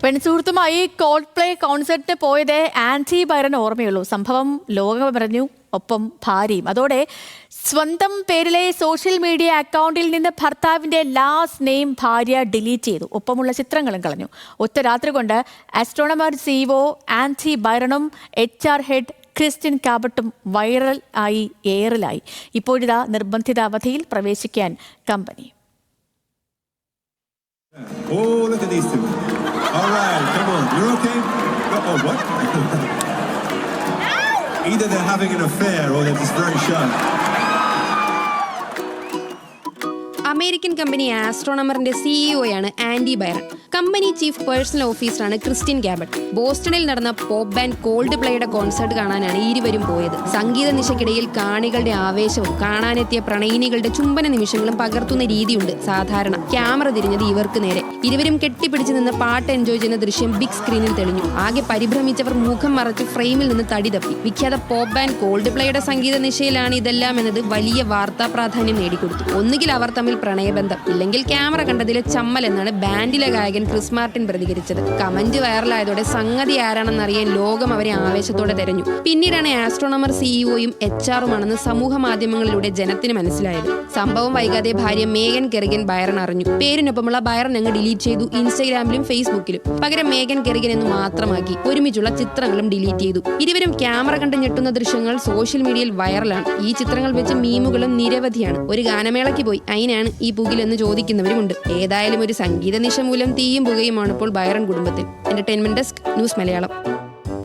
പെൺസുഹൃത്തുമായി called play concert പോയത് anti Byron ഓർമ്മയുള്ളൂ. സംഭവം ലോകമറിഞ്ഞു, ഒപ്പം ഭാര്യയും. അതോടെ സ്വന്തം പേരിലെ സോഷ്യൽ മീഡിയ അക്കൗണ്ടിൽ നിന്ന് ഭർത്താവിന്റെ ലാസ്റ്റ് നെയിം ഭാര്യ ഡിലീറ്റ് ചെയ്തു. ഒപ്പമുള്ള ചിത്രങ്ങളും കളഞ്ഞു. ഒറ്റ രാത്രി കൊണ്ട് ആസ്ട്രോണമർ CEO ആന്റി ബൈറണും HR ഹെഡ് ക്രിസ്ത്യൻ കാബട്ടും വൈറൽ ആയി, എയറിലായി. ഇപ്പോഴിതാ നിർബന്ധിത അവധിയിൽ പ്രവേശിക്കാൻ കമ്പനി. Oh, look at these two. All right, come on. You're okay? Oh, what? Either they're having an affair or they're just very shy. American company ആസ്ട്രോണമറിന്റെ സിഇഒയാണ് Andy Byron. Company chief personnel ഓഫീസറാണ് ക്രിസ്ത്യൻ കാബട്ട്. ബോസ്റ്റണിൽ നടന്ന pop band കോൾഡ് പ്ലേയുടെ concert കാണാനാണ് ഇരുവരും പോയത്. സംഗീത നിശയ്ക്കിടയിൽ കാണികളുടെ ആവേശവും കാണാനെത്തിയ പ്രണയിനികളുടെ ചുംബന നിമിഷങ്ങളും പകർത്തുന്ന രീതിയുണ്ട് സാധാരണ. ക്യാമറ തിരിഞ്ഞത് ഇവർക്ക് നേരെ. ഇരുവരും കെട്ടിപ്പിടിച്ച് നിന്ന് പാട്ട് എൻജോയ് ചെയ്യുന്ന ദൃശ്യം ബിഗ് സ്ക്രീനിൽ തെളിഞ്ഞു. ആകെ പരിഭ്രമിച്ചവർ മുഖം മറച്ച് ഫ്രെയിമിൽ നിന്ന് തടി തപ്പി. വിഖ്യാത പോപ്പ് ബാൻഡ് കോൾഡ് പ്ലേയുടെ സംഗീത നിശയിലാണ് ഇതെല്ലാം എന്നത് വലിയ വാർത്താ പ്രാധാന്യം നേടിക്കൊടുത്തു. ഒന്നുകിൽ അവർ തമ്മിൽ പ്രണയബന്ധം, ഇല്ലെങ്കിൽ ക്യാമറ കണ്ടതിലെ ചമ്മൽ എന്നാണ് ബാൻഡിലെ ഗായകൻ ക്രിസ് മാർട്ടിൻ പ്രതികരിച്ചത്. കമന്റ് വൈറലായതോടെ സംഗതി ആരാണെന്നറിയാൻ ലോകം അവരെ ആവേശത്തോടെ തെരഞ്ഞു. പിന്നീടാണ് ആസ്ട്രോണമർ സിഇഒയും HR-ഉമാണെന്ന് സമൂഹ മാധ്യമങ്ങളിലൂടെ ജനത്തിന് മനസ്സിലായത്. സംഭവം വൈകാതെ ഭാര്യ മേഗൻ കെറിഗൻ ബൈറൺ അറിഞ്ഞു. പേരിനൊപ്പമുള്ള ബൈറൺ അങ്ങ് ഡിലീറ്റ് ചെയ്തു. ഇൻസ്റ്റഗ്രാമിലും ഫേസ്ബുക്കിലും പകരം മേഗൻ കെറിഗൻ എന്ന് മാത്രമാക്കി. ഒരുമിച്ചുള്ള ചിത്രങ്ങളും ഡിലീറ്റ് ചെയ്തു. ഇരുവരും ക്യാമറ കണ്ട് ഞെട്ടുന്ന ദൃശ്യങ്ങൾ സോഷ്യൽ മീഡിയയിൽ വൈറലാണ്. ഈ ചിത്രങ്ങൾ വെച്ച് മീമുകളും നിരവധിയാണ്. ഒരു ഗാനമേളയ്ക്ക് പോയി, അതിനാണ് ഈ പുകിലെന്ന് ചോദിക്കുന്നവരുമുണ്ട്. ഏതായാലും ഒരു സംഗീത നിശ മൂലം തീയും പുകയുമാണ് ഇപ്പോൾ ബൈറൺ കുടുംബത്തിൽ. Entertainment desk, news Malayalam.